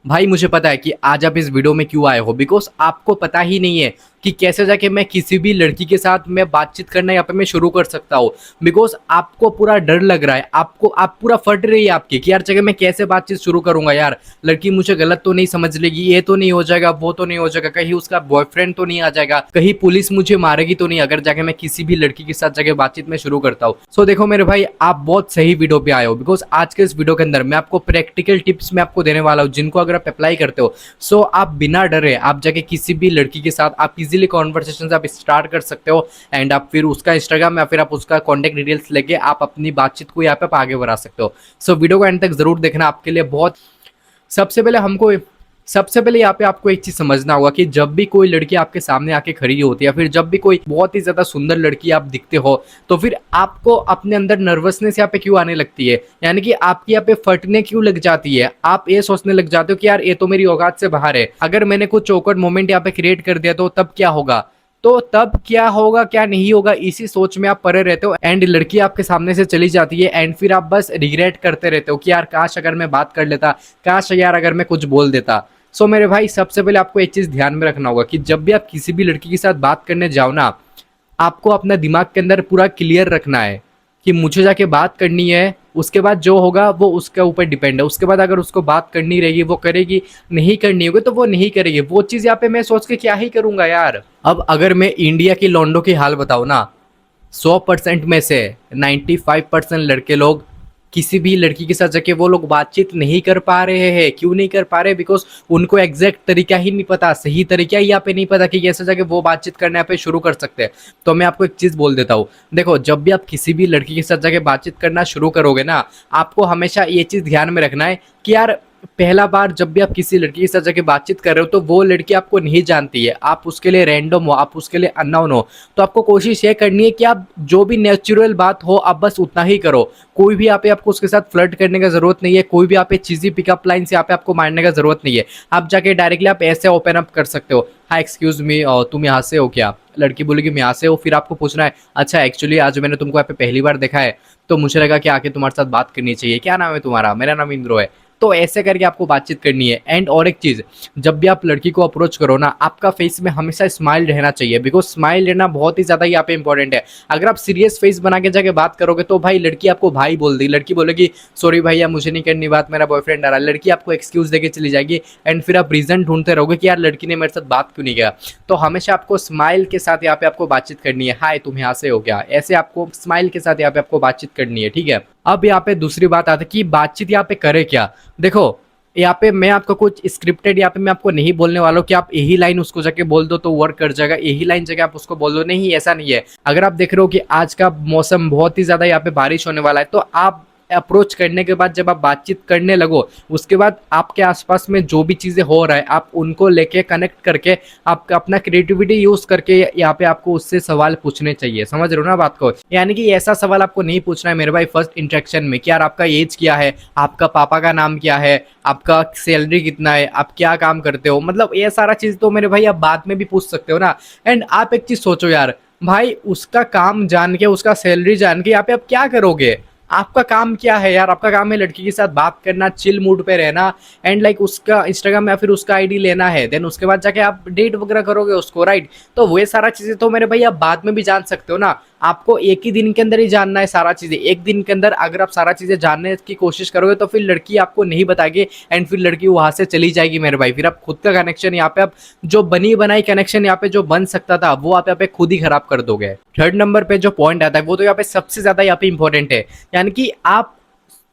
भाई मुझे पता है कि आज आप इस वीडियो में क्यों आए हो, बिकॉज आपको पता ही नहीं है कि कैसे जाके मैं किसी भी लड़की के साथ मैं बातचीत करना यहाँ पे मैं शुरू कर सकता हूँ। बिकॉज आपको पूरा डर लग रहा है, आपको आप पूरा फट रही है आपकी कि यार जगह मैं कैसे बातचीत शुरू करूंगा, यार लड़की मुझे गलत तो नहीं समझ लेगी, ये तो नहीं हो जाएगा, वो तो नहीं हो जाएगा, कहीं उसका बॉयफ्रेंड तो नहीं आ जाएगा, कहीं पुलिस मुझे मारेगी तो नहीं अगर जाके मैं किसी भी लड़की के साथ जाके बातचीत में शुरू करता हूँ। सो देखो मेरे भाई, आप बहुत सही वीडियो पे आए हो, बिकॉज आज के इस वीडियो के अंदर मैं आपको प्रैक्टिकल टिप्स में आपको देने वाला हूँ, जिनको अगर आप अप्लाई करते हो सो आप बिना डरे आप जाके किसी भी लड़की के साथ आप इजीली कॉन्वर्सेशन आप स्टार्ट कर सकते हो। एंड आप फिर उसका इंस्टाग्राम या फिर आप उसका कॉन्टेक्ट डिटेल्स लेके आप अपनी बातचीत को यहाँ पे आप आगे बढ़ा सकते हो। सो वीडियो को एंड तक जरूर देखना, आपके लिए बहुत। सबसे पहले हमको सबसे पहले यहाँ पे आपको एक चीज समझना होगा कि जब भी कोई लड़की आपके सामने आके खड़ी होती है या फिर जब भी कोई बहुत ही ज्यादा सुंदर लड़की आप दिखते हो, तो फिर आपको अपने अंदर नर्वसनेस यहाँ पे क्यों आने लगती है, यानी कि आपकी यहाँ पे फटने क्यों लग जाती है। आप ये सोचने लग जाते हो कि यार ये तो मेरी औकात से बाहर है, अगर मैंने कुछ चौकट मोमेंट यहाँ पे क्रिएट कर दिया तो तब क्या होगा, तो तब क्या होगा क्या नहीं होगा, इसी सोच में आप पड़े रहते हो। एंड लड़की आपके सामने से चली जाती है एंड फिर आप बस रिग्रेट करते रहते हो कि यार काश अगर मैं बात कर लेता, काश यार अगर मैं कुछ बोल देता। सो मेरे भाई, सबसे पहले आपको एक चीज ध्यान में रखना होगा कि जब भी आप किसी भी लड़की के साथ बात करने जाओ ना, आपको अपना दिमाग के अंदर पूरा क्लियर रखना है कि मुझे जाके बात करनी है, उसके बाद जो होगा वो उसके ऊपर डिपेंड है। उसके बाद अगर उसको बात करनी रहेगी वो करेगी, नहीं करनी होगी तो वो नहीं करेगी। वो चीज़ यहाँ पे मैं सोच के क्या ही करूंगा यार। अब अगर मैं इंडिया की लॉन्डो की हाल बताऊँ ना, 100% में से 95% लड़के लोग किसी भी लड़की के साथ जाके वो लोग बातचीत नहीं कर पा रहे हैं। क्यों नहीं कर पा रहे? बिकॉज उनको एग्जैक्ट तरीका ही नहीं पता, सही तरीका ही यहाँ पे नहीं पता कि कैसे जाके वो बातचीत करने यहाँ पे शुरू कर सकते हैं। तो मैं आपको एक चीज बोल देता हूँ, देखो जब भी आप किसी भी लड़की के साथ जाके बातचीत करना शुरू करोगे ना, आपको हमेशा ये चीज ध्यान में रखना है कि यार पहला बार जब भी आप किसी लड़की के साथ जाके बातचीत कर रहे हो तो वो लड़की आपको नहीं जानती है, आप उसके लिए रैंडम हो, आप उसके लिए अननोन हो। तो आपको कोशिश ये करनी है कि आप जो भी नेचुरल बात हो आप बस उतना ही करो। कोई भी यहाँ पे आपको उसके साथ फ्लर्ट करने का जरूरत नहीं है, कोई भी यहाँ पे चीजी पिकअप लाइन से यहाँ पे आपको मारने का जरूरत नहीं है। आप जाके डायरेक्टली आप ऐसे ओपन अप कर सकते हो, हाँ एक्सक्यूज मी तुम यहाँ से हो क्या? लड़की बोलेगी मैं यहाँ से हूँ, फिर आपको पूछना है अच्छा एक्चुअली आज मैंने तुमको यहाँ पे पहली बार देखा है तो मुझे लगा कि आके तुम्हारे साथ बात करनी चाहिए, क्या नाम है तुम्हारा? मेरा नाम इंद्रो है। तो ऐसे करके आपको बातचीत करनी है। एंड और एक चीज, जब भी आप लड़की को अप्रोच करो ना, आपका फेस में हमेशा स्माइल रहना चाहिए, बिकॉज स्माइल रहना बहुत ही ज्यादा यहाँ पे इंपॉर्टेंट है। अगर आप सीरियस फेस बना के जाके बात करोगे तो भाई लड़की आपको भाई बोल दी, लड़की बोलेगी सॉरी भैया मुझे नहीं करनी बात, मेरा बॉयफ्रेंड आ रहा है, लड़की आपको एक्सक्यूज देके चली जाएगी। एंड फिर आप रीजन ढूंढते रहोगे कि यार लड़की ने मेरे साथ बात क्यों नहीं किया। तो हमेशा आपको स्माइल के साथ यहाँ पे आपको बातचीत करनी है, हाय तुम यहाँ से हो क्या, ऐसे आपको स्माइल के साथ यहाँ पे आपको बातचीत करनी है, ठीक है। अब यहाँ पे दूसरी बात आती है कि बातचीत यहाँ पे करे क्या। देखो यहाँ पे मैं आपको कुछ स्क्रिप्टेड यहाँ पे मैं आपको नहीं बोलने वाला हूँ कि आप यही लाइन उसको जाके बोल दो तो वर्क कर जाएगा, यही लाइन जगह आप उसको बोल दो, नहीं ऐसा नहीं है। अगर आप देख रहे हो कि आज का मौसम बहुत ही ज्यादा यहाँ पे बारिश होने वाला है, तो आप अप्रोच करने के बाद जब आप बातचीत करने लगो, उसके बाद आपके आसपास में जो भी चीजें हो रहा है आप उनको लेके कनेक्ट करके आप अपना क्रिएटिविटी यूज करके यहाँ पे आपको उससे सवाल पूछने चाहिए। समझ रहे हो ना बात को? यानी कि ऐसा सवाल आपको नहीं पूछना है मेरे भाई फर्स्ट इंट्रैक्शन में कि यार आपका एज क्या है, आपका पापा का नाम क्या है, आपका सैलरी कितना है, आप क्या काम करते हो, मतलब ये सारा चीज तो मेरे भाई आप बाद में भी पूछ सकते हो ना। एंड आप एक चीज सोचो यार, भाई उसका काम जान के उसका सैलरी जान के यहाँ पे आप क्या करोगे? आपका काम क्या है यार? आपका काम है लड़की के साथ बात करना, चिल मूड पे रहना, एंड लाइक उसका इंस्टाग्राम या फिर उसका आईडी लेना है, देन उसके बाद जाके आप डेट वगैरह करोगे उसको, राइट। तो वो सारा चीजें तो मेरे भाई आप बाद में भी जान सकते हो ना। आपको एक ही दिन के अंदर ही जानना है सारा चीजें। एक दिन के अंदर अगर आप सारा चीजें जानने की कोशिश करोगे तो फिर लड़की आपको नहीं बताएगी एंड फिर लड़की वहां से चली जाएगी मेरे भाई। फिर आप खुद का कनेक्शन यहाँ पे आप जो बनी बनाई कनेक्शन यहाँ पे जो बन सकता था वो आप यहाँ पे खुद ही खराब कर दोगे। थर्ड नंबर पे जो पॉइंट आता है वो तो यहाँ पे सबसे ज्यादा यहाँ पे इंपॉर्टेंट है, यानी कि आप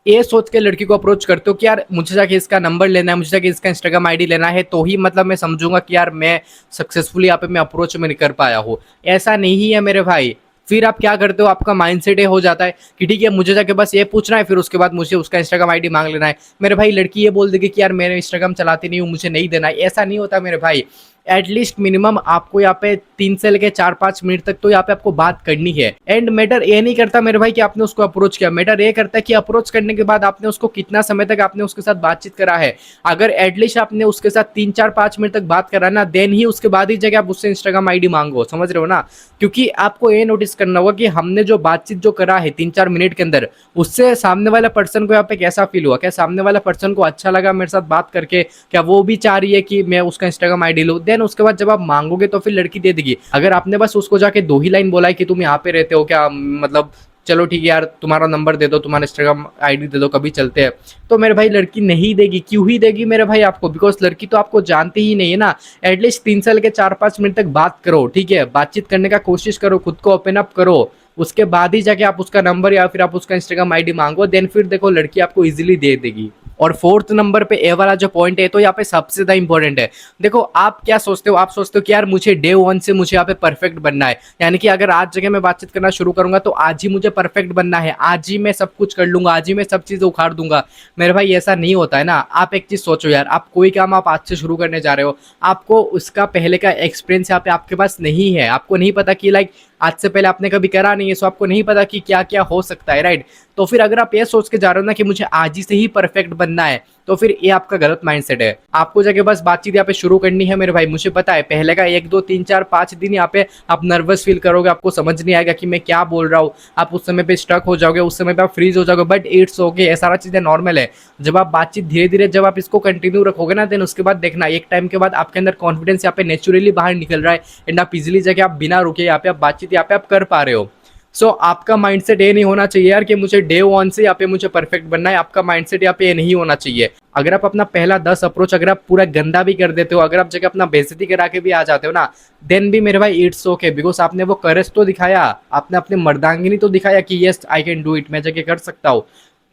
ये सोच के लड़की को अप्रोच करते हो कि यार मुझे जाके इसका नंबर लेना है, मुझे जाके इसका इंस्टाग्राम आईडी लेना है, तो ही मतलब मैं समझूंगा कि यार मैं सक्सेसफुली यहाँ पे मैं अप्रोच में नहीं कर पाया हूँ। ऐसा नहीं है मेरे भाई। फिर आप क्या करते हो, आपका माइंडसेट ये हो जाता है कि ठीक है मुझे जाके बस ये पूछना है, फिर उसके बाद मुझे उसका इंस्टाग्राम आईडी मांग लेना है। मेरे भाई लड़की ये बोल देगी कि यार मेरे इंस्टाग्राम चलाती नहीं हूँ, मुझे नहीं देना है, ऐसा नहीं होता मेरे भाई। एटलीस्ट मिनिमम आपको यहाँ पे 3 से लेके 4-5 मिनट तक तो यहाँ पे आपको बात करनी है। एंड मैटर ये नहीं करता मेरे भाई कि आपने उसको अप्रोच किया, मैटर ये करता है कि अप्रोच करने के बाद आपने उसको कितना समय तक आपने उसके साथ बातचीत करा है। अगर एटलीस्ट आपने उसके साथ 3-4-5 मिनट तक बात करा ना, देन ही उसके बाद ही जगह आप उससे इंस्टाग्राम आईडी मांगो, समझ रहे हो ना। क्योंकि आपको ये नोटिस करना होगा कि हमने जो बातचीत जो करा है 3-4 मिनट के अंदर, उससे सामने वाला पर्सन को यहाँ पे कैसा फील हुआ, क्या सामने वाला पर्सन को अच्छा लगा मेरे साथ बात करके, क्या वो भी चाह रही है कि मैं उसका इंस्टाग्राम आईडी लूं। देन उसके बाद जब आप मांगोगे तो फिर लड़की दे देगी। अगर आपने बस उसको जाके 2 ही लाइन बोला है कि तुम यहाँ पे रहते हो क्या, मतलब चलो ठीक है यार तुम्हारा नंबर दे दो, तुम्हारा इंस्टाग्राम आईडी दे दो, कभी चलते हैं, तो मेरे भाई लड़की नहीं देगी। क्यों ही देगी मेरे भाई आपको, बिकॉज लड़की तो आपको जानती ही नहीं है ना। एटलीस्ट 3 से लेकर 4-5 मिनट तक बात करो, ठीक है, बातचीत करने का कोशिश करो, खुद को ओपन अप करो, उसके बाद ही जाके आप उसका नंबर या फिर आप उसका इंस्टाग्राम आईडी मांगो। देन फिर देखो लड़की आपको इजीली दे देगी। और फोर्थ नंबर पे ए वाला जो पॉइंट है तो यहाँ पे सबसे ज्यादा इंपॉर्टेंट है। देखो आप क्या सोचते हो, आप सोचते हो कि यार मुझे डे 1 से मुझे यहाँ पे परफेक्ट बनना है, यानी कि अगर आज जगह मैं बातचीत करना शुरू करूंगा तो आज ही मुझे परफेक्ट बनना है, आज ही मैं सब कुछ कर लूंगा, आज ही मैं सब चीजें उखाड़ दूंगा। मेरे भाई ऐसा नहीं होता है ना। आप एक चीज सोचो यार, आप कोई काम आप आज से शुरू करने जा रहे हो, आपको उसका पहले का एक्सपीरियंस यहाँ पे आपके पास नहीं है, आपको नहीं पता कि लाइक आज से पहले आपने कभी करा नहीं है, सो आपको नहीं पता कि क्या क्या हो सकता है, राइट। तो फिर अगर आप ये सोच के जा रहे हो ना कि मुझे आज ही से ही परफेक्ट बनना है, तो फिर ये आपका गलत माइंडसेट है। आपको जाके बस बातचीत यहाँ पे शुरू करनी है मेरे भाई। मुझे पता है पहले का 1 2 3 4 5 दिन यहाँ पे आप नर्वस फील करोगे, आपको समझ नहीं आएगा कि मैं क्या बोल रहा हूँ, आप उस समय पे स्टक हो जाओगे, उस समय पे आप फ्रीज हो जाओगे, बट इट्स ओके, ये सारा चीजें नॉर्मल है। जब आप बातचीत धीरे धीरे जब आप इसको कंटिन्यू रखोगे ना, देन उसके बाद देखना एक टाइम के बाद आपके अंदर कॉन्फिडेंस यहाँ पे नेचुरली बाहर निकल रहा है, एंड आप इजिली जाके आप बिना रुके यहाँ पे आप बातचीत यहाँ पे आप कर पा रहे हो। सो आपका माइंडसेट ये नहीं होना चाहिए यार कि मुझे डे 1 से यहाँ पे मुझे परफेक्ट बनना है। आपका माइंडसेट यहाँ पे ये नहीं होना चाहिए। अगर आप अपना पहला 10 अप्रोच अगर आप पूरा गंदा भी कर देते हो, अगर आप जगह अपना बेइज्जती करा के भी आ जाते हो ना, देन भी मेरे भाई इट्स ओके, बिकॉज आपने वो करेज तो दिखाया, आपने अपनी मर्दांगिनी तो दिखाया कि yes I can do it, मैं जगह कर सकता हूँ।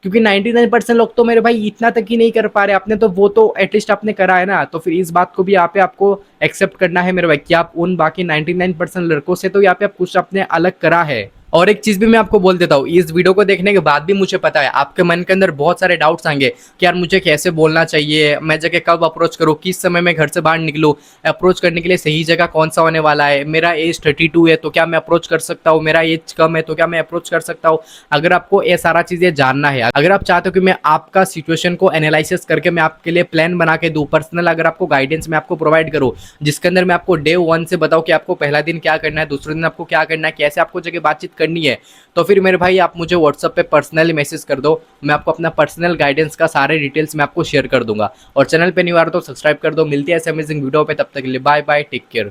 क्योंकि 99% लोग तो मेरे भाई इतना तक ही नहीं कर पा रहे, आपने तो वो तो एटलीस्ट आपने करा है ना। तो फिर इस बात को भी यहाँ पे आपको एक्सेप्ट करना है मेरे भाई कि आप उन बाकी 99% लड़कों से तो यहाँ पे आप कुछ अपने अलग करा है। और एक चीज भी मैं आपको बोल देता हूँ, इस वीडियो को देखने के बाद भी मुझे पता है आपके मन के अंदर बहुत सारे डाउट्स आएंगे कि यार मुझे कैसे बोलना चाहिए, मैं जगह कब अप्रोच करूँ, किस समय मैं घर से बाहर निकलूँ, अप्रोच करने के लिए सही जगह कौन सा होने वाला है, मेरा एज 32 है तो क्या मैं अप्रोच कर सकता हूँ, मेरा एज कम है तो क्या मैं अप्रोच कर सकता हूँ। अगर आपको ये सारा चीजें जानना है, अगर आप चाहते हो कि मैं आपका सिचुएशन को एनालिसिस करके मैं आपके लिए प्लान बना के दूँ, पर्सनल अगर आपको गाइडेंस मैं आपको प्रोवाइड करूँ, जिसके अंदर मैं आपको डे 1 से बताऊँ कि आपको पहला दिन क्या करना है, दूसरे दिन आपको क्या करना है, कैसे आपको जगह बातचीत करनी है, तो फिर मेरे भाई आप मुझे व्हाट्सएप पे पर्सनली मैसेज कर दो, मैं आपको अपना पर्सनल गाइडेंस का सारे डिटेल्स मैं आपको शेयर कर दूंगा। और चैनल पे न्यू आ रहा तो सब्सक्राइब कर दो। मिलती है ऐसे अमेजिंग वीडियो पे, तब तक के लिए बाय बाय, टेक केयर।